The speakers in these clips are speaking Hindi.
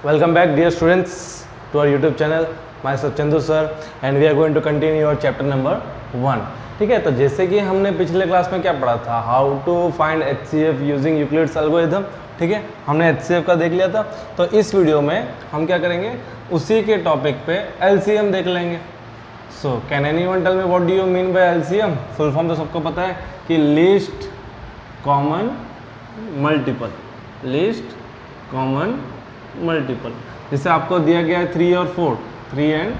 Welcome back dear students to our YouTube channel. Myself Chandu sir and we are going to continue your chapter number 1. ठीक है, तो जैसे कि हमने पिछले क्लास में क्या पढ़ा था, how to find HCF using Euclid's algorithm. ठीक है, हमने HCF का देख लिया था. तो इस वीडियो में हम क्या करेंगे, उसी के टॉपिक पे LCM देख लेंगे. So can anyone tell me what do you mean by LCM? Full form तो सबको पता है कि least common multiple. Least common multiple, जिसे आपको दिया गया है 3 और 4, 3 and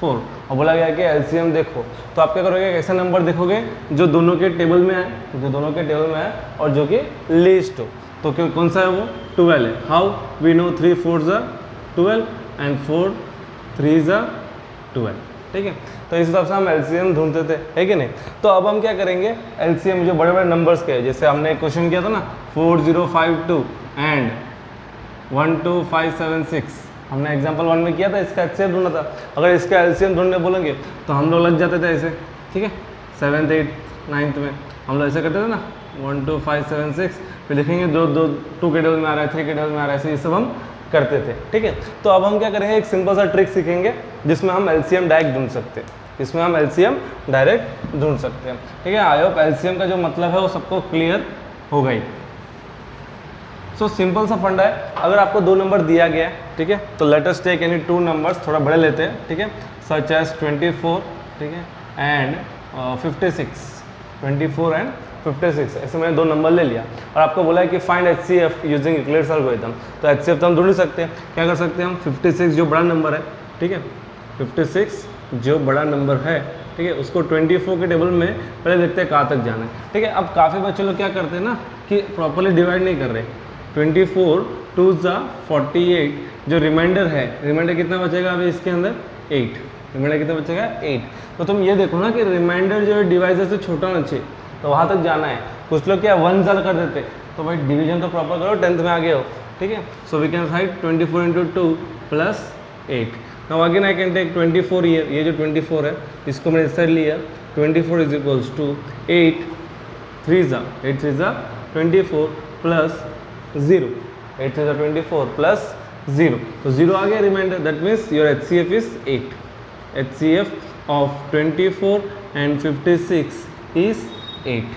4, और बोला गया कि एलसीएम देखो. तो आप क्या करोगे, ऐसा नंबर देखोगे जो दोनों के टेबल में आए, और जो कि लीस्ट हो. तो कौन सा है वो? 12 है. हाउ वी नो 3 4 ज़ा 12 एंड 4 3 ज़ा 12. ठीक है, तो इस हिसाब से हम एलसीएम ढूंढते थे, है कि नहीं. तो अब हम क्या करेंगे, एलसीएम जो बड़े बड़े नंबर्स के, जैसे हमने एक क्वेश्चन किया था ना 4052 एंड 12576, हमने एग्जाम्पल 1 में किया था, इसका एचसीएफ ढूंढना था. अगर इसका एलसीएम ढूंढने बोलेंगे तो हम लोग लग जाते थे ऐसे. ठीक है, 7th 8th 9th में हम लोग ऐसे करते थे ना, 12576, फिर देखेंगे 2 के टेबल में आ रहा है, 3 के टेबल में आ रहा है, ऐसे ये सब हम करते थे. ठीक है, तो अब हम क्या करेंगे, एक सिंपल सा ट्रिक सीखेंगे जिसमें हम एलसीएम डायरेक्ट ढूंढ सकते हैं. ठीक है, आई होप एलसीएम का जो मतलब है वो सबको क्लियर हो गई. सो सिंपल सा फंडा है. अगर आपको 2 नंबर दिया गया है, ठीक है, तो let us take any 2 numbers, थोड़ा बड़े लेते हैं. ठीक है, सच एज 24, ठीक है, एंड 56. 24 एंड 56, ऐसे मैंने 2 नंबर ले लिया और आपको बोला है कि find HCF using Euclid's algorithm. तो HCF तो हम ढूंढ सकते हैं. क्या कर सकते हैं हम, 56 जो बड़ा नंबर है, ठीक है, 56 जो बड़ा नंबर है, ठीक है, उसको 24 के टेबल में पहले देखते हैं कहाँ तक जाना है. ठीक है, अब काफ़ी बच्चे लोग क्या करते हैं ना कि प्रॉपरली डिवाइड नहीं कर रहे. 24 2 ज़ा 48, जो रिमाइंडर है, रिमाइंडर कितना बचेगा अभी इसके अंदर? 8. रिमाइंडर कितना बचेगा? 8. तो तुम ये देखो ना कि रिमाइंडर जो है डिवाइजर से छोटा होना चाहिए, तो वहाँ तक जाना है. कुछ लोग क्या 1 ज़ा कर देते, तो भाई डिवीजन तो प्रॉपर करो, 10th में आ गए हो. ठीक है, so we can write 24 into 2 plus 8. Now again I can take 24 here, ये जो 24 है इसको मैंने इस साइड लिया. 24 इज इक्वल्स टू 8 3 ज़ा 24 प्लस 0. 8 3 ज़ा 24 प्लस 0, तो 0 आ गया remainder. That means your HCF is 8. HCF of 24 and 56 is 8.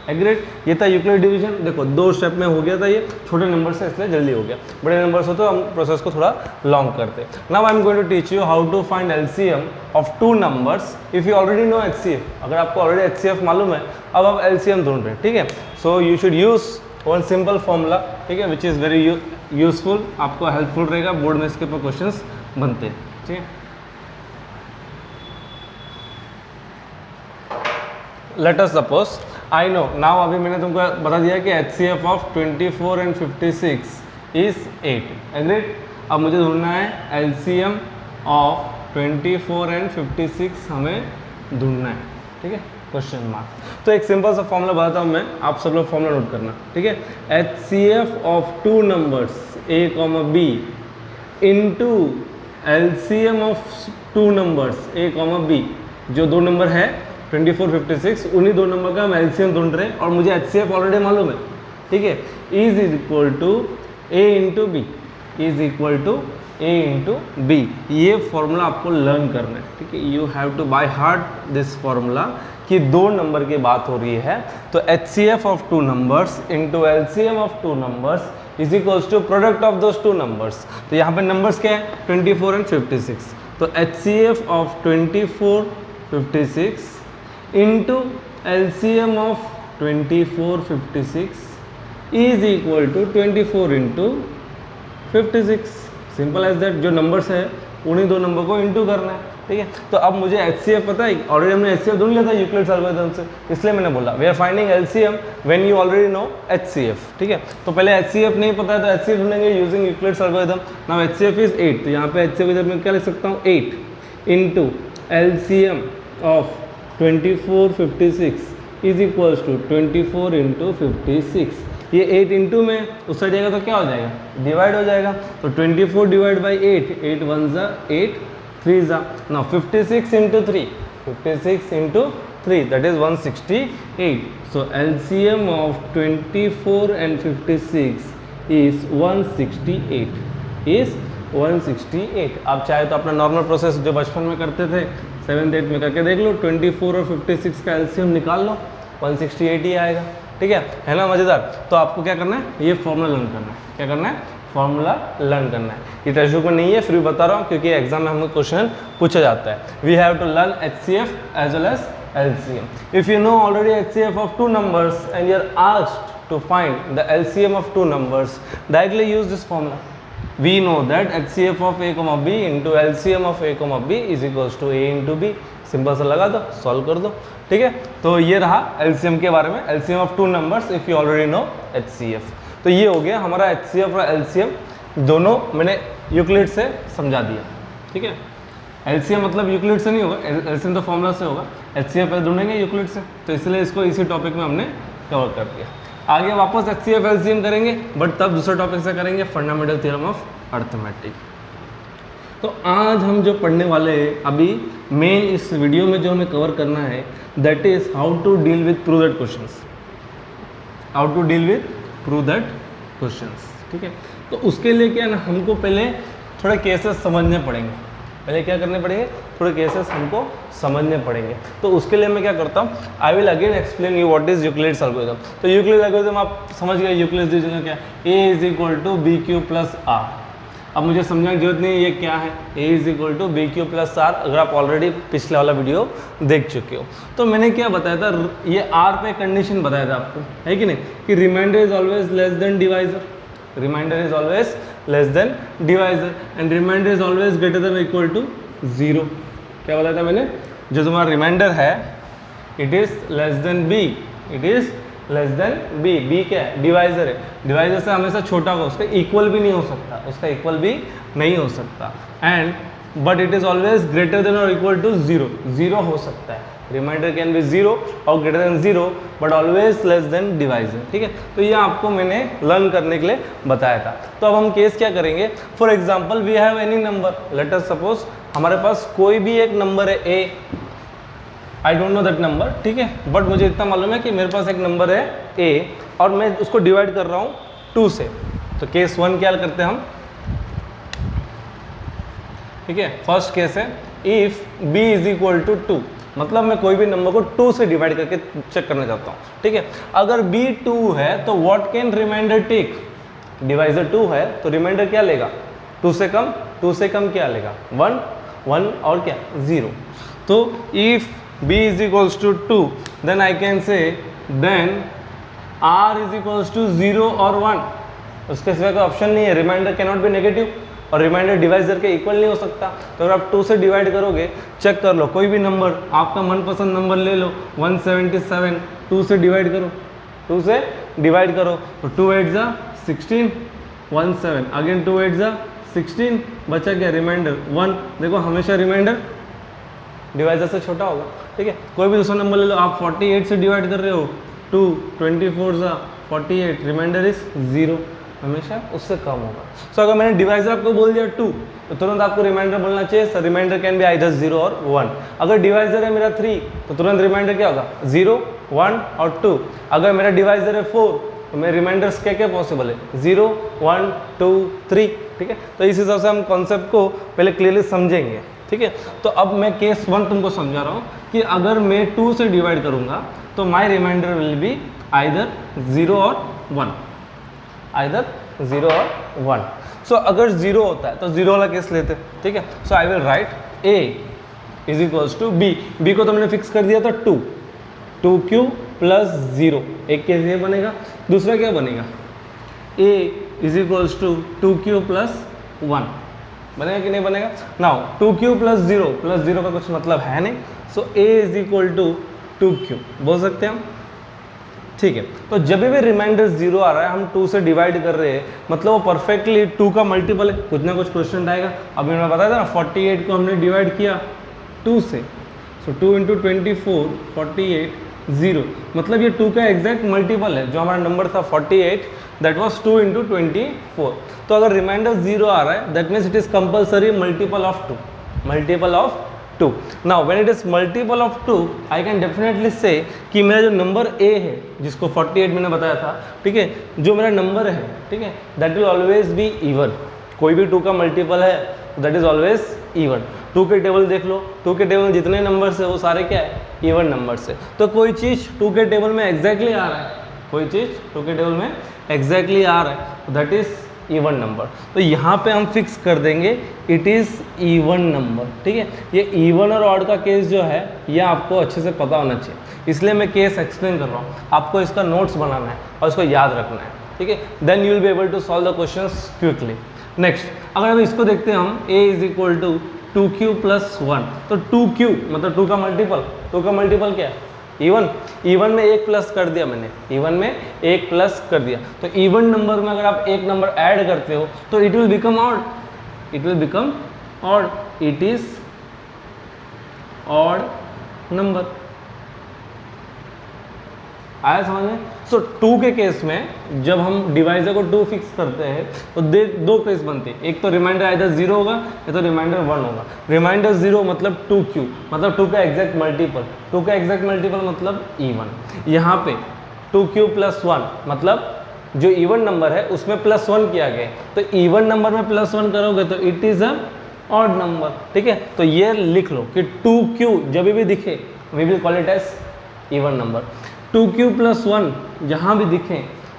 Agreed. ये था यूक्लिड डिवीजन. देखो 2 स्टेप में हो गया था ये, छोटे नंबर से इसलिए जल्दी हो गया. बड़े नंबर से तो हम प्रोसेस को थोड़ा लॉन्ग करते. Now I am going to teach you how to find LCM of 2 numbers if you already know HCF. अगर आपको ऑलरेडी HCF मालूम है, अब आप LCM ढूंढ रहे हैं. ठीक है, so you should use one simple formula, ठीक है, विच इज़ वेरी यूजफुल, आपको हेल्पफुल रहेगा. बोर्ड में इसके ऊपर क्वेश्चंस बनते हैं. ठीक है, late us suppose I know now, अभी मैंने तुमको बता दिया कि HCF of 24 and 56 is 8. Agreed. अब मुझे ढूंढना है LCM ऑफ 24 एंड 56, हमें ढूंढना है. ठीक है, क्वेश्चन मार्क. तो एक सिंपल सा फॉर्मूला बताता हूँ मैं, आप सब लोग फॉर्मूला नोट करना. ठीक है, HCF of 2 numbers A, B into LCM of 2 numbers A, B, जो 2 नंबर है 24 56, उन्हीं 2 नंबर का हम LCM ढूंढ रहे हैं और मुझे HCF ऑलरेडी मालूम है. ठीक है, is equal to A into B, is equal to A into B. ये फॉर्मूला आपको लर्न करना है. ठीक है, you have to by heart this formula कि 2 नंबर की बात हो रही है, तो HCF of 2 numbers into LCM of 2 numbers is equals to product of those 2 numbers. तो यहाँ पे नंबर्स क्या है, 24 एंड 56. तो HCF of 24 56 into LCM of 24 56 is equal to 24 into 56. Simple as that. जो नंबर्स है उन्हीं 2 नंबर को इंटू करना है. ठीक है, तो अब मुझे HCF पता है, ऑलरेडी हमने HCF ढूंढ लिया था यूक्लिड्स एल्गोरिथम से, इसलिए मैंने बोला we are finding LCM when you already know HCF. ठीक है, तो पहले HCF नहीं पता है तो HCF ढूंढेंगे using Euclid's algorithm. Now HCF is 8, तो यहाँ पे HCF इधर मैं क्या लिख सकता हूँ, 8 into LCM of 24 56 is equals to 24 into 56. ये 8 इंटू में उस साइड जाएगा तो क्या हो जाएगा, डिवाइड हो जाएगा. तो 24 डिवाइड बाई 8, 8 1 ज़ा 8 3 ज़ा. Now 56 into 3, 56 into 3, that is 168. So LCM of 24 and 56 is 168. Is 168। आप चाहे तो अपना नॉर्मल प्रोसेस जो बचपन में करते थे 7th 8th में करके देख लो, 24 और 56 का एलसीएम निकाल लो, 168 ही आएगा। ठीक है ना मज़ेदार। तो आपको क्या करना है, ये फॉर्मूला लर्न करना है। क्या करना है, फॉर्मूला लर्न करना है। ये टेक्स्ट बुक में नहीं है, फिर भी बता रहा हूँ क्योंकि एग्जाम में हमको क्वेश्चन पूछा जाता है। We have to learn HCF as well as LCM. If you know already HCF of two numbers and you are asked to find the LCM of two numbers, directly use this formula. We know that HCF of A, B into LCM of A, B is equals to A into B. Simple सा लगा दो, सॉल्व कर दो। ठीक है, तो ये रहा LCM के बारे में, LCM of two numbers if you already know HCF। तो ये हो गया हमारा HCF और LCM दोनों मैंने यूक्लिड से समझा दिया। ठीक है, LCM मतलब यूक्लिड से नहीं होगा, LCM तो फॉर्मूला से होगा, HCF ढूंढेंगे यूक्लिड से, तो इसलिए इसको इसी टॉपिक में हमने कवर कर दिया। आगे वापस HCF LCM करेंगे, बट तब दूसरे टॉपिक से करेंगे, फंडामेंटल थ्योरम ऑफ अर्थमेटिक। तो आज हम जो पढ़ने वाले हैं अभी मेन इस वीडियो में जो हमें कवर करना है, that is how to deal with prove that questions, how to deal with prove that questions. ठीक है, तो उसके लिए क्या है ना, हमको पहले थोड़े केसेस समझने पड़ेंगे। पहले क्या करने पड़ेंगे, थोड़े केसेस हमको समझने पड़ेंगे। तो उसके लिए मैं क्या करता हूँ, I will again explain you what is Euclid's algorithm. तो यूक्लिड्स एल्गोरिथम आप समझ गए, यूक्लिड्स की जगह क्या, A is equal to B Q plus R. अब मुझे समझने की जरूरत नहीं है ये क्या है, A is equal to B Q plus R, अगर आप ऑलरेडी पिछले वाला वीडियो देख चुके हो। तो मैंने क्या बताया था, ये आर पे कंडीशन बताया था आपको, है कि नहीं, कि remainder is always less than divisor, remainder is always less than divisor and remainder is always greater than equal to 0। क्या बताया था मैंने, जो तुम्हारा रिमाइंडर है it is less than B, it is less than B. B क्या है, डिवाइजर है, डिवाइजर से हमेशा छोटा होगा, उसका इक्वल भी नहीं हो सकता, उसका इक्वल भी नहीं हो सकता। And but it is always greater then और इक्वल टू 0, 0 हो सकता है, रिमाइंडर कैन बी 0 और greater than 0 but always less than divisor. ठीक है, तो ये आपको मैंने लर्न करने के लिए बताया था। तो अब हम केस क्या करेंगे, for example we have any number, let us suppose हमारे पास कोई भी एक नंबर है A, I don't know that number. ठीक है, बट मुझे इतना मालूम है कि मेरे पास एक नंबर है A और मैं उसको डिवाइड कर रहा हूँ 2 से। तो केस 1 क्या करते हैं हम, ठीक है, फर्स्ट केस है if B is equal to 2, मतलब मैं कोई भी नंबर को 2 से डिवाइड करके चेक करना चाहता हूँ। ठीक है, अगर B 2 है तो what can remainder take, divisor 2 है तो रिमाइंडर क्या लेगा, 2 से कम, 2 से कम क्या लेगा, 1, 1 और क्या 0। तो if B is equals to 2 then I can say then R is equals to 0 और 1, उसके सिवा कोई ऑप्शन नहीं है, remainder can not be negative और रिमाइंडर डिवाइजर के इक्वल नहीं हो सकता। तो अगर आप 2 से डिवाइड करोगे, चेक कर लो कोई भी नंबर, आपका मनपसंद नंबर ले लो 177, 2 से डिवाइड करो, 2 से डिवाइड करो तो 2 8 जा 16, 1 7 अगेन 2 8 जा 16, बचा क्या रिमाइंडर 1। देखो हमेशा रिमाइंडर डिवाइजर से छोटा होगा। ठीक है, कोई भी दूसरा नंबर ले लो, आप 48 से डिवाइड कर रहे हो 2, 24 जा 48, रिमाइंडर इज 0, हमेशा उससे कम होगा। सो अगर मैंने डिवाइजर आपको बोल दिया 2 तो तुरंत आपको रिमाइंडर बोलना चाहिए, sir remainder can be either 0 और 1। अगर डिवाइजर है मेरा 3 तो तुरंत रिमाइंडर क्या होगा 0, 1 और 2। अगर मेरा डिवाइजर है 4 तो मेरे रिमाइंडर्स क्या क्या पॉसिबल है 0, 1, 2, 3। ठीक है, तो इस हिसाब से हम कॉन्सेप्ट को पहले क्लियरली समझेंगे। ठीक है, तो अब मैं केस 1 तुमको समझा रहा हूँ कि अगर मैं 2 से डिवाइड करूँगा तो माई रिमाइंडर विल बी आइदर 0 और 1, आइदर 0 और 1। सो अगर 0 होता है तो 0 वाला केस लेते हैं। ठीक है, so I will write A is equals to B, B को तो मैंने फिक्स कर दिया था 2, 2Q प्लस 0, एक केस ये बनेगा। दूसरा क्या बनेगा, A is equals to 2Q plus 1, बनेगा कि नहीं बनेगा। नाउ 2Q प्लस 0 का कुछ मतलब है नहीं, so A is equal to 2Q बोल सकते हैं हम। ठीक है, तो जब भी रिमाइंडर 0 आ रहा है, हम 2 से डिवाइड कर रहे हैं, मतलब वो परफेक्टली 2 का मल्टीपल है, कुछ ना कुछ क्वेश्चन आएगा। अभी मैं बताया था ना 48 को हमने डिवाइड किया 2 से, सो 2 इंटू 24 48 0, मतलब ये 2 का एग्जैक्ट मल्टीपल है। जो हमारा नंबर था 48 दैट वाज 2 इंटू 24। तो अगर रिमाइंडर 0 आ रहा है that means it is compulsory multiple of 2, multiple of 2। Now when it is multiple of 2 I can definitely से कि मेरा जो नंबर A है जिसको 48 मैंने बताया था, ठीक है, जो मेरा नंबर है, ठीक है, that will always be even, कोई भी 2 का मल्टीपल है दैट इज ऑलवेज इवन। 2 के टेबल देख लो, 2 के टेबल में जितने नंबर्स है वो सारे क्या है, इवन नंबर्स है। तो कोई चीज़ 2 के टेबल में एग्जैक्टली आ रहा है, कोई चीज़ 2 के टेबल में एग्जैक्टली आ रहा है दैट इज इवन नंबर। तो यहाँ पे हम फिक्स कर देंगे इट इज़ इवन नंबर, ठीक है। ये इवन और ऑड का केस जो है ये आपको अच्छे से पता होना चाहिए, इसलिए मैं केस एक्सप्लेन कर रहा हूँ। आपको इसका नोट्स बनाना है और इसको याद रखना है, ठीक है। Then you will be able to solve the questions quickly. Next अगर हम इसको देखते हैं हम a is equal to 2q plus 1, तो 2q मतलब 2 का मल्टीपल, 2 का मल्टीपल क्या है इवन। इवन में 1 प्लस कर दिया मैंने, इवन में 1 प्लस कर दिया। तो इवन नंबर में अगर आप एक नंबर ऐड करते हो तो it will become odd, it will become odd, it is odd number. आया समझ में। सो 2 के केस में जब हम डिवाइजर को 2 फिक्स करते हैं तो दो केस बनते हैं, एक तो रिमाइंडर आइदर 0 होगा या तो रिमाइंडर 1 होगा। रिमाइंडर 0 मतलब 2q मतलब 2 का एग्जैक्ट मल्टीपल, 2 का एग्जैक्ट मल्टीपल मतलब इवन। यहाँ पे 2q प्लस 1 मतलब जो इवन नंबर है उसमें प्लस 1 किया गया, तो इवन नंबर में प्लस 1 करोगे तो it is a odd number, ठीक है। तो ये लिख लो कि 2q जब भी दिखे we will call it as even number. 2q plus 1 जहाँ भी दिखे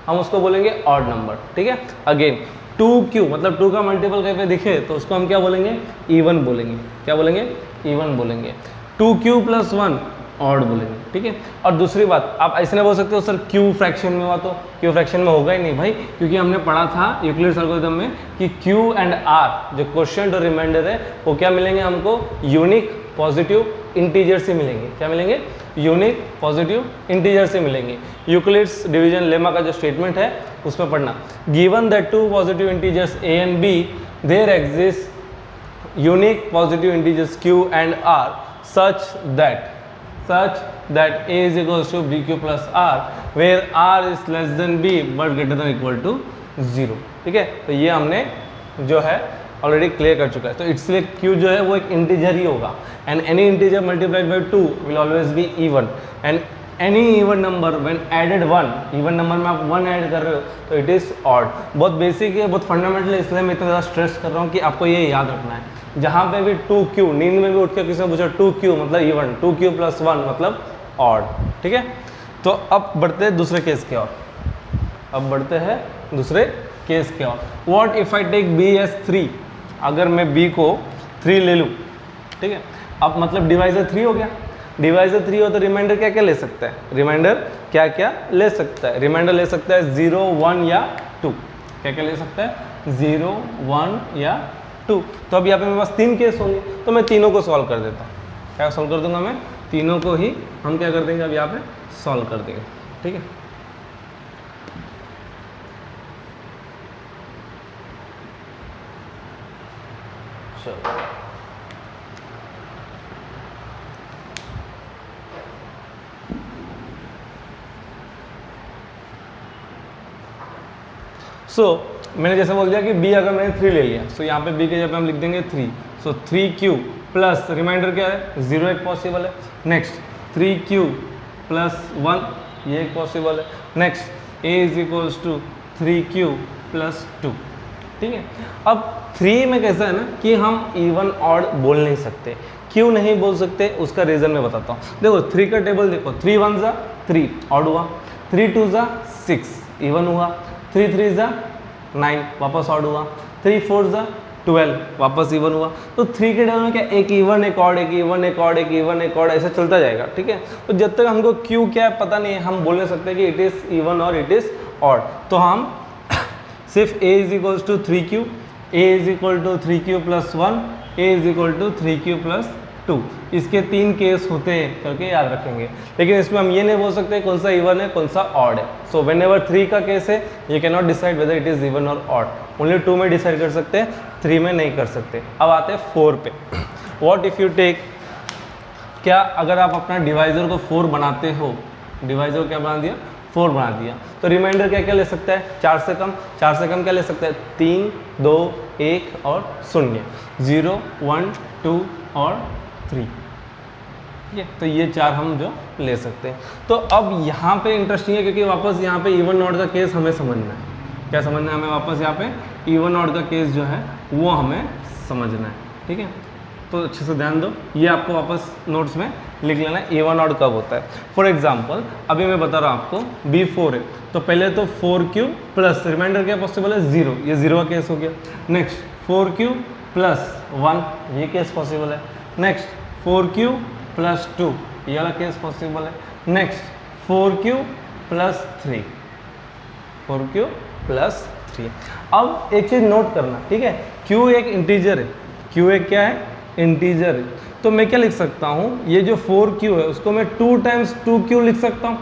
हम उसको बोलेंगे ऑड नंबर, ठीक है। अगेन 2q मतलब 2 का मल्टीपल कहीं पे दिखे तो उसको हम क्या बोलेंगे, इवन बोलेंगे। क्या बोलेंगे, इवन बोलेंगे। 2q प्लस 1 ऑड बोलेंगे, ठीक है। और दूसरी बात आप ऐसे नहीं बोल सकते हो सर q फ्रैक्शन में हुआ, तो q फ्रैक्शन में होगा ही नहीं भाई, क्योंकि हमने पढ़ा था यूक्लिड्स एल्गोरिथम में कि q एंड r जो क्वोशिएंट और रिमाइंडर है वो क्या मिलेंगे हमको, यूनिक पॉजिटिव इंटीजर से मिलेंगे। क्या मिलेंगे, यूनिक पॉजिटिव इंटीजर से मिलेंगे। यूक्लिड्स डिवीजन लेमा का जो स्टेटमेंट है उसमें पढ़ना, given that 2 positive integers a and b there exist unique positive integers q and r such that a is equals to bq plus r where r is less than b but greater than equal to 0, ठीक है। तो ये हमने जो है ऑलरेडी क्लियर कर चुका है। तो इसलिए q जो है वो एक इंटीजर ही होगा and any integer multiplied by 2 will always be even and any even number when added 1, even number में आप 1 ऐड कर रहे हो तो इट इज़ ऑड। बहुत बेसिक है, बहुत फंडामेंटल है, इसलिए मैं इतना ज़्यादा स्ट्रेस कर रहा हूँ कि आपको ये याद रखना है। जहाँ पे भी 2q, नींद में भी उठ के किसी ने पूछा 2q मतलब इवन, 2q प्लस 1 मतलब ऑड, ठीक है। तो अब बढ़ते हैं दूसरे केस की ओर, अब बढ़ते हैं दूसरे केस की ओर। What if I take b as 3, अगर मैं b को 3 ले लूँ, ठीक है। अब मतलब डिवाइजर 3 हो गया, डिवाइजर 3 हो तो रिमाइंडर क्या क्या ले सकता है, रिमाइंडर क्या क्या ले सकता है, रिमाइंडर ले सकता है 0, 1 या 2। क्या क्या ले सकता है, 0, 1 या 2। तो अब यहाँ पे मेरे पास 3 केस होंगे तो मैं तीनों को सॉल्व कर देता हूँ। क्या सॉल्व कर दूंगा मैं, तीनों को ही हम क्या कर देंगे अब यहाँ पे सॉल्व कर देंगे, ठीक है। चलो मैंने जैसे बोल दिया कि b अगर मैंने 3 ले लिया, सो यहाँ पे b के जगह पे हम लिख देंगे 3। सो 3q प्लस रिमाइंडर क्या है 0 एक पॉसिबल है। नेक्स्ट 3q प्लस 1 ये एक पॉसिबल है। Next a is equals to 3q plus 2, ठीक है। अब 3 में कैसा है ना कि हम इवन ऑड बोल नहीं सकते। क्यों नहीं बोल सकते उसका रीज़न मैं बताता हूँ। देखो 3 का टेबल देखो, 3 1 ज़ा 3 ऑड हुआ, 3 2 ज़ा 6 इवन हुआ, 3 3 ज़ा 9 वापस ऑड हुआ, 3 4 ज़ा 12 वापस इवन हुआ। तो 3 के टेबल में क्या एक इवन एक ऑड, एक इवन एक ऑड, एक इवन एक ऑड ऐसा चलता जाएगा, ठीक है। तो जब तक हमको क्यू क्या है पता नहीं है हम बोल नहीं सकते कि इट इज़ इवन और इट इज़ ऑड। तो हम सिर्फ a is equals to 3q, a is equal to 3q plus 1, a is equal to 3q plus 2, इसके 3 केस होते हैं करके याद रखेंगे। लेकिन इसमें हम ये नहीं बोल सकते कौन सा इवन है कौन सा ऑड है। सो व्हेन एवर 3 का केस है you can not decide whether it is even और ऑड, ओनली 2 में डिसाइड कर सकते हैं, 3 में नहीं कर सकते। अब आते हैं 4 पे। व्हाट इफ़ यू टेक, क्या अगर आप अपना डिवाइजर को 4 बनाते हो, डिवाइजर क्या बना दिया 4 बना दिया, तो रिमाइंडर क्या क्या ले सकता है 4 से कम, 4 से कम क्या ले सकता है 3 2 1 और 0, 0 1 2 और 3, ठीक है। तो ये 4 हम जो ले सकते हैं। तो अब यहाँ पे इंटरेस्टिंग है क्योंकि वापस यहाँ पे इवन नॉट का केस हमें समझना है। क्या समझना है हमें वापस यहाँ पे इवन ऑड का केस जो है वो हमें समझना है, ठीक है। तो अच्छे से ध्यान दो, ये आपको वापस नोट्स में लिख लेना है इवन ऑड कब होता है। फॉर एग्जांपल अभी मैं बता रहा हूँ आपको B4 है, तो पहले तो 4Q प्लस रिमाइंडर क्या पॉसिबल है 0, ये 0 का केस हो गया। नेक्स्ट 4Q प्लस 1, ये केस पॉसिबल है। नेक्स्ट 4Q प्लस 2, ये वाला केस पॉसिबल है। Next 4Q plus 3, 4Q plus 3। अब एक चीज़ नोट करना, ठीक है, Q एक इंटीजर है, Q एक क्या है इंटीजर है, तो मैं क्या लिख सकता हूँ, ये जो 4Q है उसको मैं 2 टाइम्स 2Q लिख सकता हूँ।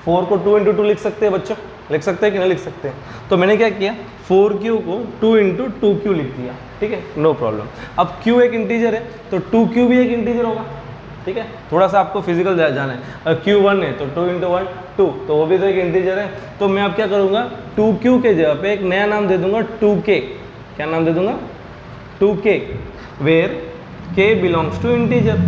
4 को 2 इंटू 2 लिख सकते हैं बच्चों, लिख सकते हैं कि नहीं लिख सकते हैं? तो मैंने क्या किया 4Q को 2 इंटू 2Q लिख दिया, ठीक है, नो प्रॉब्लम। अब Q एक इंटीजर है तो 2Q भी एक इंटीजर होगा, ठीक है। थोड़ा सा आपको फिजिकल जाना है, अगर Q1 है तो 2 इंटू 1 2, तो वो भी तो एक इंटीजर है। तो मैं अब क्या करूँगा 2Q के जगह पे एक नया नाम दे दूंगा 2K। क्या नाम दे दूंगा 2K, where K belongs to integer,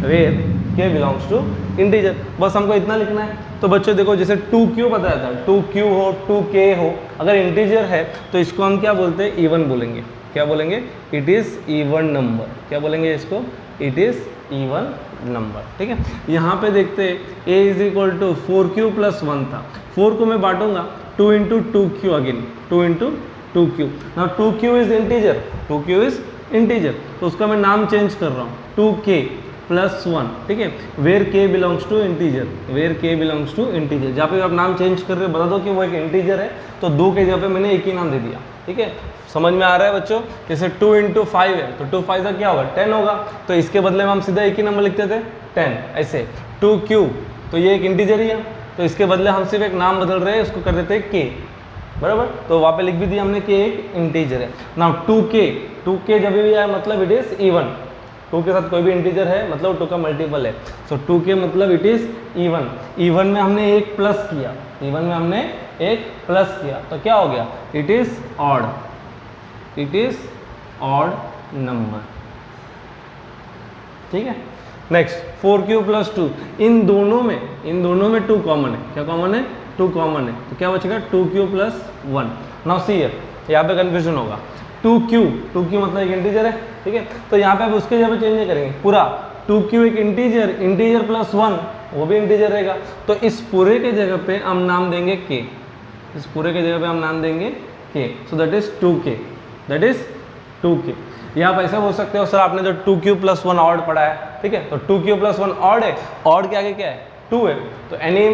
where K belongs to integer. बस हमको इतना लिखना है। तो बच्चों देखो जैसे 2Q बताया था, 2Q हो 2K हो, अगर इंटीजर है तो इसको हम क्या बोलते हैं इवन बोलेंगे। क्या बोलेंगे? It is even number. क्या बोलेंगे इसको? इट इज़ इवन नंबर, ठीक है। यहाँ पे देखते हैं a is equal to 4Q plus 1 था, 4 को मैं बांटूंगा 2 into 2Q again, 2 into 2Q। Now 2Q is integer, 2Q is integer, तो उसका मैं नाम चेंज कर रहा हूँ 2K प्लस 1, ठीक है, where K belongs to integer, where K belongs to integer. जहाँ पे आप नाम चेंज कर रहे हो बता दो कि वो एक इंटीजर है, तो 2 के जगह पे मैंने एक ही नाम दे दिया, ठीक है। समझ में आ रहा है बच्चों? जैसे 2 इंटू 5 है तो 2 5 का क्या होगा 10 होगा, तो इसके बदले में हम सीधा एक ही नंबर लिखते थे 10। ऐसे 2Q, तो ये एक इंटीजर ही है, तो इसके बदले हम सिर्फ एक नाम बदल रहे हैं, उसको कर देते हैं K, बराबर। तो वहाँ पे लिख भी दिया हमने कि एक इंटीजर है। नाउ 2K जब भी आया मतलब इट इज इवन, 2 के साथ कोई भी इंटीजर है मतलब 2 का मल्टीपल है, सो 2K मतलब इट इज इवन। इवन में हमने एक प्लस किया, इवन में हमने एक प्लस किया तो क्या हो गया? It is odd, it is odd number, ठीक है। नेक्स्ट 4Q प्लस 2, इन दोनों में 2 कॉमन है। क्या कॉमन है? 2 कॉमन है, तो क्या बचेगा 2Q plus 1। Now see here, यहाँ पे कंफ्यूजन होगा। 2Q मतलब एक इंटीजर है, ठीक है, तो यहाँ पे आप उसके जगह पे चेंज नहीं करेंगे, पूरा 2Q एक इंटीजर प्लस 1 वो भी इंटीजर रहेगा, तो इस पूरे के जगह पे हम नाम देंगे K, इस पूरे के जगह पे हम नाम देंगे K, so that is 2K, that is 2K। या आप ऐसा बोल सकते हो सर आपने जो 2Q प्लस 1 ऑड पढ़ा है, ठीक है, तो 2Q प्लस 1 ऑड है, ऑड के आगे क्या है 2 है, तो any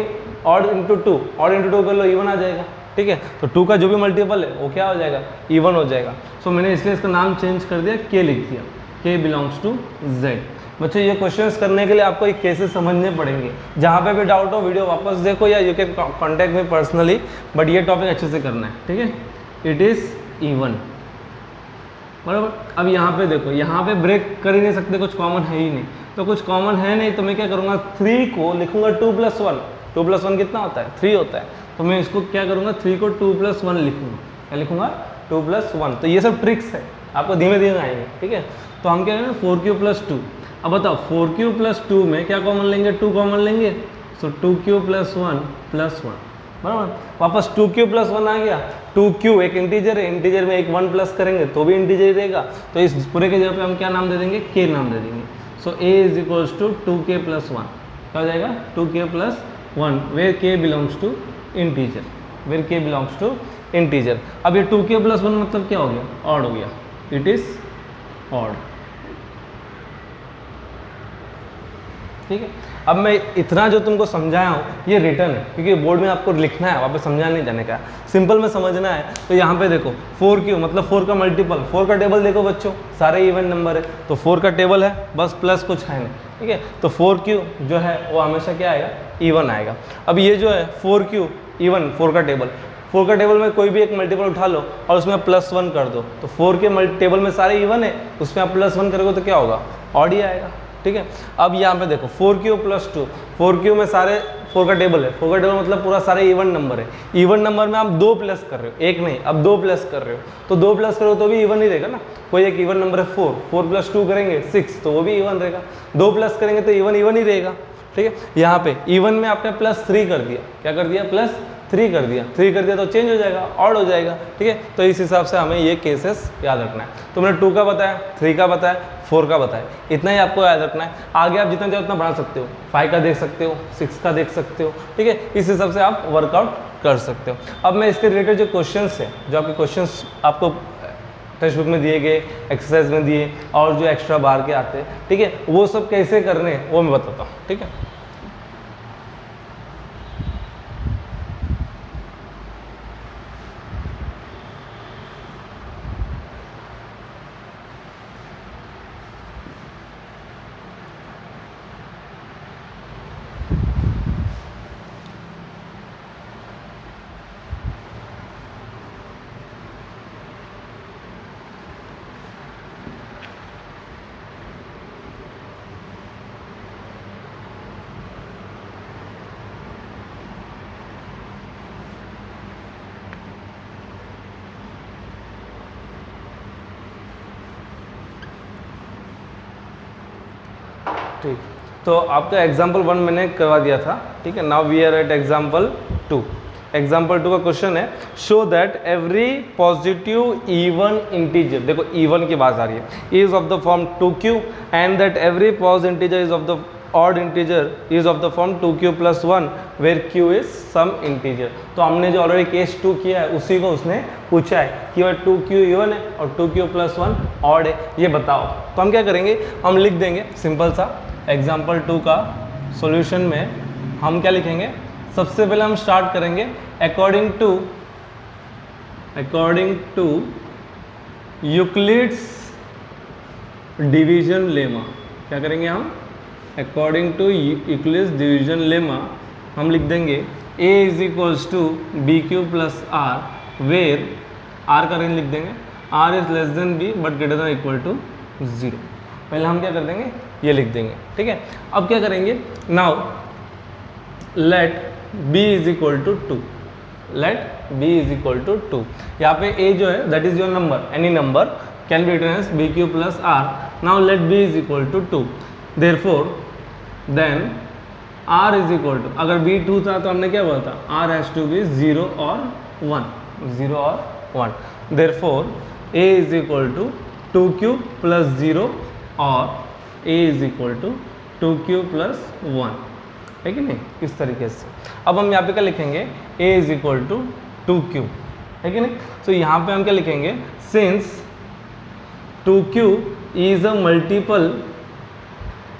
odd into 2, odd into 2 कर लो इवन आ जाएगा, ठीक है। तो 2 का जो भी मल्टीपल है वो क्या हो जाएगा? इवन हो जाएगा। सो मैंने इसलिए इसका नाम चेंज कर दिया, K लिख दिया, K बिलोंग्स टू Z। बच्चों ये क्वेश्चंस करने के लिए आपको एक केसेस समझने पड़ेंगे, जहाँ पे भी डाउट हो वीडियो वापस देखो या you can contact me personally, but ये टॉपिक अच्छे से करना है, ठीक है। इट इज़ इवन, बराबर। अब यहाँ पे देखो, यहाँ पे ब्रेक कर ही नहीं सकते, कुछ कॉमन है ही नहीं, तो कुछ कॉमन है नहीं तो मैं क्या करूँगा 3 को लिखूंगा 2 प्लस 1, 2 प्लस 1 कितना होता है 3 होता है, तो मैं इसको क्या करूँगा 3 को 2 प्लस 1 लिखूँगा। क्या लिखूँगा? 2 प्लस 1। तो ये सब ट्रिक्स है, आपको धीमे धीमे आएंगे, ठीक है। तो हम क्या करेंगे 4Q प्लस 2। अब बताओ 4Q प्लस 2 में क्या कॉमन लेंगे? 2 कॉमन लेंगे, सो 2Q प्लस 1 प्लस 1, बराबर। वापस 2Q प्लस 1 आ गया, 2Q एक इंटीजर है, इंटीजर में एक 1 प्लस करेंगे तो भी इंटीजर ही रहेगा, तो इस पूरे के जगह पे हम क्या नाम दे देंगे? K नाम दे देंगे। So A is equals to 2K plus 1, क्या हो जाएगा 2K plus 1, where K belongs to integer, where K belongs to integer. अब ये 2K प्लस 1 मतलब क्या हो गया? ऑड हो गया, इट इज ऑड, ठीक है। अब मैं इतना जो तुमको समझाया हूँ ये रिटर्न है, क्योंकि बोर्ड में आपको लिखना है, वहाँ पे समझाने नहीं जाने का, सिंपल में समझना है। तो यहाँ पे देखो 4Q मतलब 4 का मल्टीपल, 4 का टेबल देखो बच्चों, सारे इवन नंबर है, तो 4 का टेबल है, बस प्लस कुछ है नहीं, ठीक है। तो 4Q जो है वो हमेशा क्या आएगा? इवन आएगा। अब ये जो है 4Q इवन, 4 का टेबल में कोई भी एक मल्टीपल उठा लो और उसमें प्लस 1 कर दो, तो 4 के टेबल में सारे इवन है, उसमें आप प्लस 1 करोगे तो क्या होगा? ऑड ही आएगा, ठीक है। अब यहाँ पे देखो 4Q प्लस 2, 4Q में सारे 4 का टेबल है, 4 का टेबल मतलब पूरा सारे इवन नंबर है, इवन नंबर में आप 2 प्लस कर रहे हो, एक नहीं, अब 2 प्लस कर रहे हो, तो 2 प्लस करो तो भी इवन ही रहेगा ना। कोई एक इवन नंबर है 4 प्लस 2 करेंगे 6, तो वो भी इवन रहेगा, 2 प्लस करेंगे तो इवन ही रहेगा, ठीक है। यहाँ पे इवन में आपने +3 कर दिया, क्या कर दिया, +3 कर दिया, 3 कर दिया तो चेंज हो जाएगा, ऑड हो जाएगा, ठीक है। तो इस हिसाब से हमें ये केसेस याद रखना है। तो मैंने 2 का बताया, 3 का बताया, 4 का बताया, इतना ही आपको याद रखना है। आगे आप जितना चाहो उतना बढ़ा सकते हो, 5 का देख सकते हो, 6 का देख सकते हो, ठीक है। इस हिसाब से आप वर्कआउट कर सकते हो। अब मैं इसके रिलेटेड जो क्वेश्चंस है, जो आपके क्वेश्चंस आपको टेक्स्ट बुक में दिए गए, एक्सरसाइज में दिए और जो एक्स्ट्रा बाहर के आते हैं, ठीक है, वो सब कैसे करने हैं वो मैं बताता हूँ, ठीक है। ठीक, तो आपका एग्जाम्पल 1 मैंने करवा दिया था, ठीक है। Now we are at example 2। Example 2 का क्वेश्चन है, show that every positive even integer, देखो इवन की बात आ रही है, is of the form 2q and that every pause integer is of the odd integer is of the form 2q + 1 where q is some integer. तो हमने जो ऑलरेडी केस 2 किया है उसी को उसने पूछा है कि वह 2q इवन है और 2q + 1 ऑड है, ये बताओ। तो हम क्या करेंगे, हम लिख देंगे सिंपल सा एग्जाम्पल 2 का सॉल्यूशन में हम क्या लिखेंगे, सबसे पहले हम स्टार्ट करेंगे according to Euclid's division lemma. क्या करेंगे हम, according to Euclid's division lemma हम लिख देंगे a = bq + r where r का रेंज लिख देंगे, r is less than b but greater than equal to 0। पहले हम क्या कर देंगे, ये लिख देंगे, ठीक है। अब क्या करेंगे, now let b = 2, let b = 2। यहाँ पे a जो है that is your number, any number can be written as bq + r। Now let b = 2, therefore then r = अगर b 2 था तो हमने क्या बोला था, r हैज टू बी 0 और 1, 0 और 1। देयरफॉर a = 2q + 0 और a = 2q + 1, है कि नहीं, इस तरीके से। अब हम यहाँ पे क्या लिखेंगे, a = 2q, है कि नहीं। तो यहाँ पे हम क्या लिखेंगे, since 2q is a multiple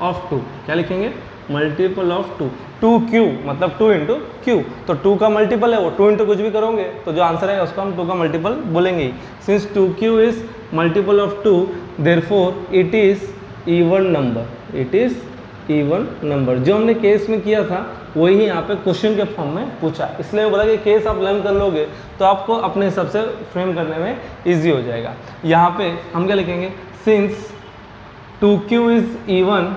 of 2, क्या लिखेंगे, मल्टीपल ऑफ 2, 2q मतलब 2 × q, तो 2 का मल्टीपल है वो, 2 × कुछ भी करोगे तो जो आंसर है उसको हम 2 का मल्टीपल बोलेंगे। Since 2q is multiple of 2 therefore it is even number, it is even number. जो हमने केस में किया था वही यहाँ पे क्वेश्चन के फॉर्म में पूछा, इसलिए बोला कि केस आप लर्न कर लोगे तो आपको अपने हिसाब से फ्रेम करने में इजी हो जाएगा। यहाँ पे हम क्या लिखेंगे, since 2q is even,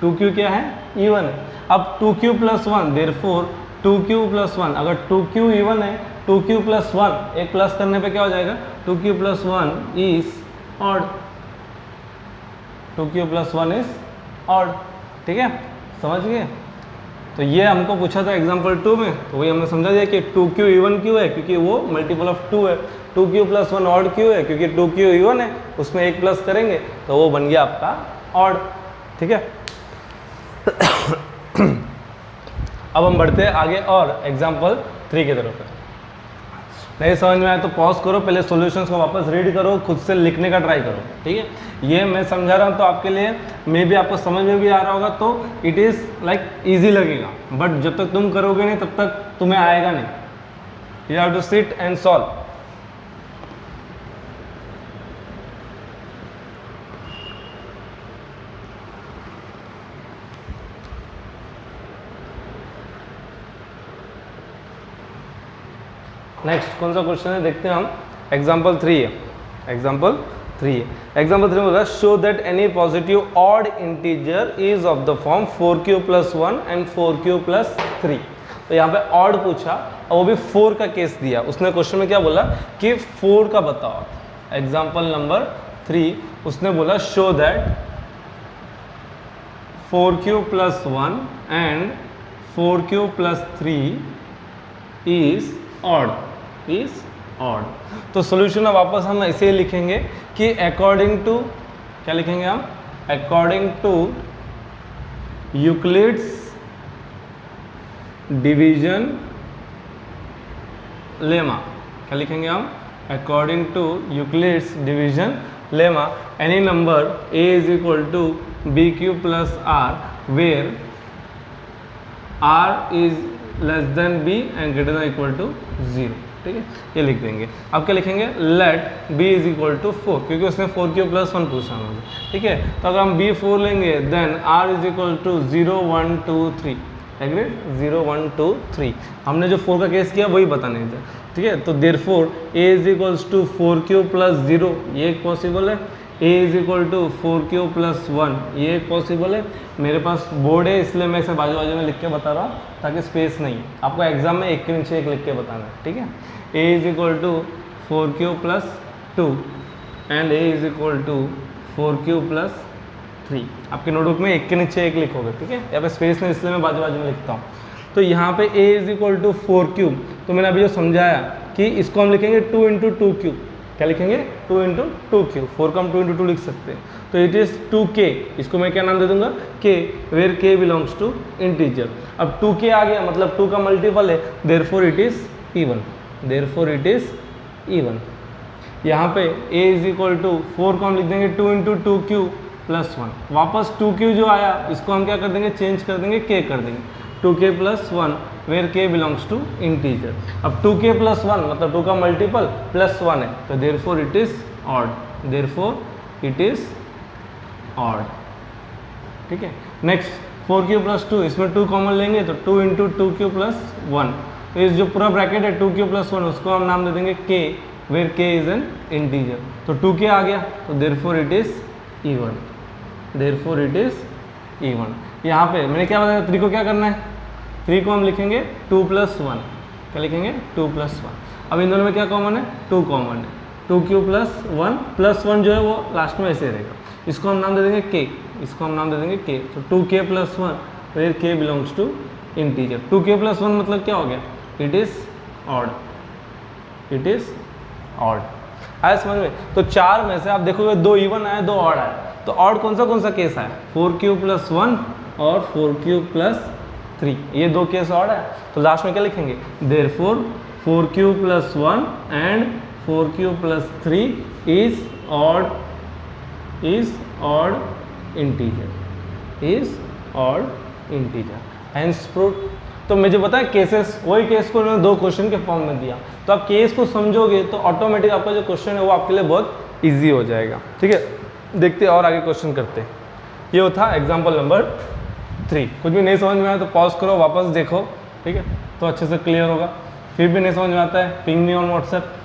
2q क्या है, इवन है। अब 2q + 1 देयरफॉर 2q + 1, अगर 2q इवन है 2q + 1 एक प्लस करने पे क्या हो जाएगा, 2q + 1 is odd, 2q + 1 is odd, ठीक है, समझ गए। तो ये हमको पूछा था एग्जाम्पल 2 में, तो वही हमने समझा दिया कि 2q इवन क्यों है, क्योंकि वो मल्टीपल ऑफ 2 है। 2q + 1 ऑड क्यों है, क्योंकि 2q इवन है, उसमें एक प्लस करेंगे तो वो बन गया आपका ऑड, ठीक है। अब हम बढ़ते हैं आगे और एग्जाम्पल 3 की तरफ। नहीं समझ में आया तो पॉज करो, पहले सॉल्यूशंस को वापस रीड करो, खुद से लिखने का ट्राई करो, ठीक है। ये मैं समझा रहा हूँ तो आपके लिए मे भी आपको समझ में भी आ रहा होगा, तो इट इज़ लाइक ईजी लगेगा, बट जब तक तुम करोगे नहीं तब तक तुम्हें आएगा नहीं। You have to sit and solve. Next कौन सा क्वेश्चन है देखते हैं हम, एग्जाम्पल 3 है, एग्जाम्पल 3 है। एग्जाम्पल 3 में बोला show that any positive odd integer is of the form 4q + 1 and 4q + 3। तो यहाँ पे ऑड पूछा और वो भी 4 का केस दिया। उसने क्वेश्चन में क्या बोला कि 4 का बताओ। एग्जाम्पल नंबर 3 उसने बोला show that 4q plus 1 and 4q plus 3 is odd। तो सोल्यूशन में वापस हम ऐसे ही लिखेंगे कि अकॉर्डिंग टू, क्या लिखेंगे हम, according to Euclid's division lemma, क्या लिखेंगे हम, according to Euclid's division lemma, any number a is equal to bq plus r where r is less than b and greater than equal to 0। ठीक है, ये लिख देंगे। अब क्या लिखेंगे, let b is equal to 4, क्योंकि उसने 4q plus 1 पूछा मुझे। ठीक है, तो अगर हम b 4 लेंगे then r is equal to 0 1 2 3, agreed, 0 1 2 3। हमने जो 4 का केस किया वही बताने थे। ठीक है, तो therefore a is equals to 4q plus 0, ये एक पॉसिबल है। a is equal to 4q plus 1, ये एक पॉसिबल है। मेरे पास बोर्ड है इसलिए मैं इसे बाजू बाजू में लिख के बता रहा हूँ ताकि स्पेस नहीं, आपको एग्जाम में एक के नीचे एक लिख के बताना है। ठीक है, a is equal to 4q plus 2 and a is equal to 4q plus 3। आपके नोटबुक में एक के नीचे एक लिखोगे। ठीक है, यहाँ पे स्पेस नहीं इसलिए मैं बाजू बाजू में लिखता हूँ। तो यहाँ पे a is equal to 4q, तो मैंने अभी जो समझाया कि इसको हम लिखेंगे 2 इंटू 2q, क्या लिखेंगे, 2 इंटू 2q, 4 को हम 2 इंटू 2 लिख सकते हैं। तो इट इज़ 2k, इसको मैं क्या नाम दे दूंगा, k, where k belongs to integer. अब 2k आ गया मतलब 2 का मल्टीपल है, therefore it is even, therefore it is even. यहाँ पे a इज इक्वल टू 4 को हम लिख देंगे 2 इंटू 2q प्लस 1, वापस 2q जो आया इसको हम क्या कर देंगे, चेंज कर देंगे, k कर देंगे, 2k plus 1 where k belongs to integer. अब 2k प्लस 1 मतलब 2 का मल्टीपल प्लस 1 है, तो therefore it is odd, therefore it is odd. ठीक है, नेक्स्ट 4q प्लस 2, इसमें 2 कॉमन लेंगे तो 2 इंटू 2q प्लस 1, तो इस जो पूरा ब्रैकेट है 2q प्लस 1 उसको हम नाम दे देंगे k, where k is an integer. तो 2k आ गया तो therefore it is even, therefore it is even. यहाँ पे मैंने क्या बताया, 3 को क्या करना है, 3 को हम लिखेंगे 2 प्लस 1, क्या लिखेंगे, 2 प्लस 1। अब इन दोनों में क्या कॉमन है, 2 कॉमन है, 2q प्लस 1 जो है वो लास्ट में ऐसे रहेगा, इसको हम नाम दे देंगे k, इसको हम नाम दे देंगे k। तो 2k plus 1 where k belongs to integer. 2k plus 1 मतलब क्या हो गया, it is odd, it is odd. आया समझ में? तो 4 में से आप देखोगे 2 इवन आए 2 ऑड आए, तो ऑड कौन सा केस आया, 4q प्लस 1 और 4q प्लस 3, ये 2 केस ऑड है। तो लास्ट में क्या लिखेंगे, therefore 4q plus 1 and 4q plus 3 is odd, is odd integer, is odd integer, hence proved. तो मुझे पता है केसेस, वही केस को उन्होंने 2 क्वेश्चन के फॉर्म में दिया, तो आप केस को समझोगे तो ऑटोमेटिक आपका जो क्वेश्चन है वो आपके लिए बहुत ईजी हो जाएगा। ठीक है, देखते और आगे क्वेश्चन करते हैं। ये था एग्जाम्पल नंबर 3। कुछ भी नहीं समझ में आया तो पॉज करो, वापस देखो, ठीक है, तो अच्छे से क्लियर होगा। फिर भी नहीं समझ में आता है, ping me on WhatsApp.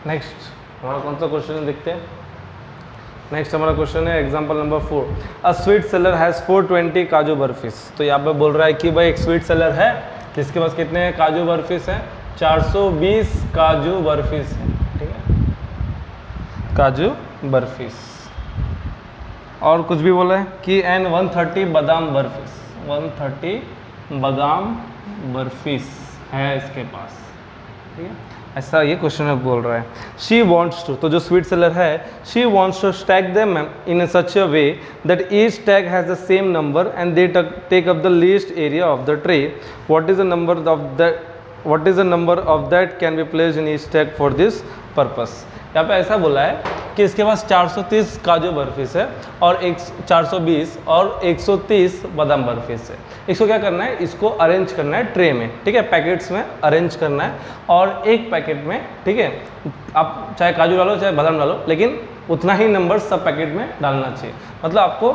Next हमारा कौन सा क्वेश्चन है देखते हैं। नेक्स्ट हमारा क्वेश्चन है example number 4। A sweet seller has 420 काजू बर्फीस। तो यहाँ पे बोल रहा है कि भाई एक स्वीट सेलर है जिसके पास कितने हैं काजू बर्फीस हैं, 420 काजू बर्फीस हैं, ठीक है, काजू बर्फीस। और कुछ भी बोला है कि एन 130 बादाम बर्फीस, 130 बादाम बर्फीस है इसके पास, ठीक है, ऐसा ये क्वेश्चन में बोल रहा है। शी वॉन्ट्स टू, तो जो स्वीट सेलर है, she wants to stack them in such a way that each stack has the same number and they take up the least area of the tray. What is the number of that, what is the number of that can be placed in each stack for this purpose. यहाँ पे ऐसा बोला है कि इसके पास 430 काजू बर्फीस है और 420 और 130 बादाम बर्फीस है। इसको क्या करना है, इसको अरेंज करना है ट्रे में, ठीक है, पैकेट्स में अरेंज करना है। और एक पैकेट में, ठीक है, आप चाहे काजू डालो चाहे बादाम डालो, लेकिन उतना ही नंबर सब पैकेट में डालना चाहिए। मतलब आपको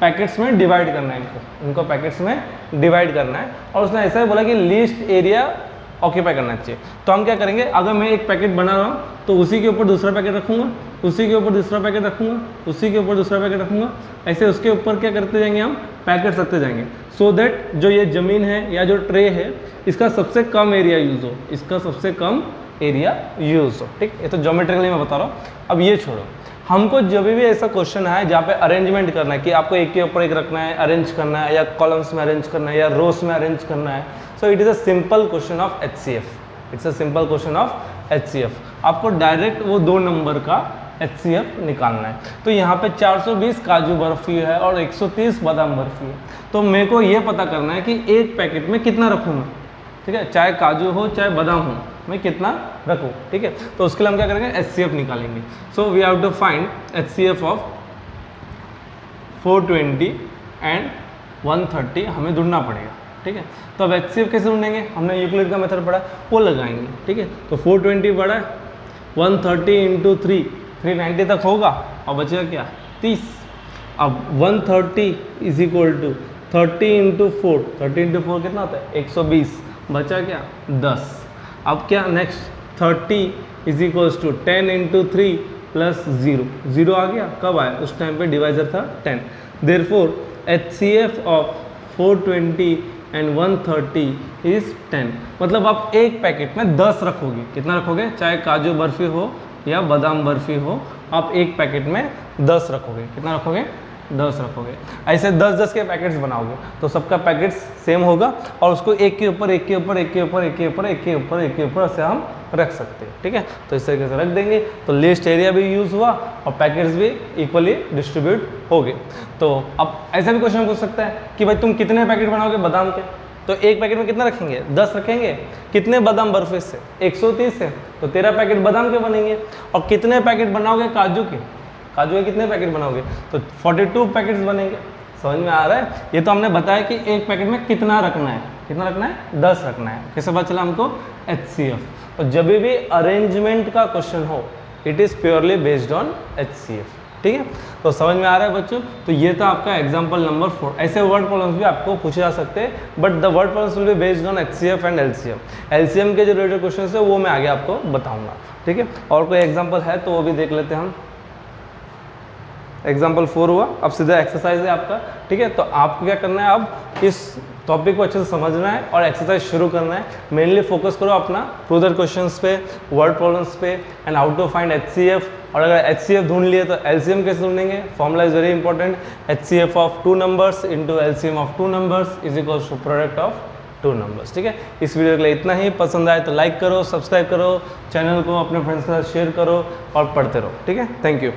पैकेट्स में डिवाइड करना है, इनको पैकेट्स में डिवाइड करना है। और उसने ऐसा ही बोला कि लीस्ट एरिया ऑक्यूपाई करना चाहिए। तो हम क्या करेंगे, अगर मैं एक पैकेट बना रहा हूँ तो उसी के ऊपर दूसरा पैकेट रखूँगा, उसी के ऊपर दूसरा पैकेट रखूँगा, उसी के ऊपर दूसरा पैकेट रखूँगा, ऐसे उसके ऊपर क्या करते जाएंगे, हम पैकेट्स रखते जाएंगे, सो दैट जो ये ज़मीन है या जो ट्रे है इसका सबसे कम एरिया यूज़ हो, इसका सबसे कम एरिया यूज़ हो। ठीक, ये तो ज्योमेट्रिकली मैं बता रहा हूँ। अब ये छोड़ो, हमको जब भी ऐसा क्वेश्चन है जहाँ पे अरेंजमेंट करना है कि आपको एक के ऊपर एक रखना है, अरेंज करना है, या कॉलम्स में अरेंज करना है, या रोज में अरेंज करना है, so it is a simple question of HCF। It's a simple question of HCF। आपको डायरेक्ट वो 2 नंबर का HCF निकालना है। तो यहाँ पे 420 काजू बर्फी है और 130 बादाम बर्फी है। तो मेरे को ये पता करना है कि एक पैकेट में कितना रखूँ मैं, ठीक है, चाहे काजू हो चाहे बादाम हो, मैं कितना रखूँ। ठीक है, तो उसके लिए हम क्या करेंगे, HCF निकालेंगे। So we have to find HCF of 420 and 130 हमें ढूंढना पड़ेगा। ठीक है, तो अब HCF कैसे ढूंढेंगे, हमने यूक्लिड का मेथड पढ़ा, वो लगाएंगे। ठीक है, तो 420 पढ़ा है, 130 इंटू 3 390 तक होगा, और बचेगा क्या, 30। अब 130 is equal to 30 into 4, 30 into 4 कितना होता है, 120, बचा क्या, 10। अब क्या next, 30 is equals to 10 into 3 plus 0, 0 आ गया, कब आया, उस टाइम पे डिवाइजर था 10। Therefore HCF of 420 and 130 is 10। मतलब आप एक पैकेट में 10 रखोगे, कितना रखोगे, चाहे काजू बर्फी हो या बादाम बर्फी हो, आप एक पैकेट में 10 रखोगे, कितना रखोगे, 10 रखोगे। ऐसे 10-10 के पैकेट्स बनाओगे तो सबका पैकेट्स सेम होगा, और उसको एक के ऊपर एक के ऊपर एक के ऊपर एक के ऊपर एक के ऊपर एक के ऊपर ऐसे हम रख सकते हैं। ठीक है, तो इस तरीके से रख देंगे तो लिस्ट एरिया भी यूज़ हुआ और पैकेट्स भी इक्वली डिस्ट्रीब्यूट हो गए। तो अब ऐसा भी क्वेश्चन पूछ सकता है कि भाई तुम कितने पैकेट बनाओगे बादाम के, तो एक पैकेट में कितना रखेंगे, 10 रखेंगे। कितने बादाम बर्फी से, 130 है, तो 13 पैकेट बादाम के बनेंगे। और कितने पैकेट बनाओगे काजू के, काजू के कितने पैकेट बनाओगे, तो 42 पैकेट्स बनेंगे। समझ में आ रहा है, ये तो हमने बताया कि एक पैकेट में कितना रखना है, कितना रखना है, 10 रखना है। कैसे पता चला हमको, HCF। तो जब भी अरेंजमेंट का क्वेश्चन हो, it is purely based on HCF। ठीक है, तो समझ में आ रहा है बच्चों। तो ये था आपका एग्जाम्पल नंबर 4। ऐसे वर्ड प्रॉब्लम्स भी आपको पूछे जा सकते हैं, but the word problems will be based on HCF and LCM। LCM के जो रिलेटेड क्वेश्चन है वो मैं आगे आपको बताऊंगा। ठीक है, और कोई एग्जाम्पल है तो वो भी देख लेते हैं हम। एग्जाम्पल 4 हुआ, अब सीधा एक्सरसाइज है आपका। ठीक है, तो आपको क्या करना है, अब इस टॉपिक को अच्छे से समझना है और एक्सरसाइज शुरू करना है। मेनली फोकस करो अपना प्रूदर क्वेश्चंस पे, वर्ड प्रॉब्लम्स पे, and how to find HCF। और अगर HCF ढूंढ लिए तो LCM कैसे ढूंढेंगे, formula is very important. HCF of 2 numbers into LCM of 2 numbers is equals to product of 2 numbers. ठीक है, इस वीडियो के लिए इतना ही। पसंद आए तो लाइक करो, सब्सक्राइब करो, चैनल को अपने फ्रेंड्स के साथ शेयर करो और पढ़ते रहो। ठीक है, थैंक यू।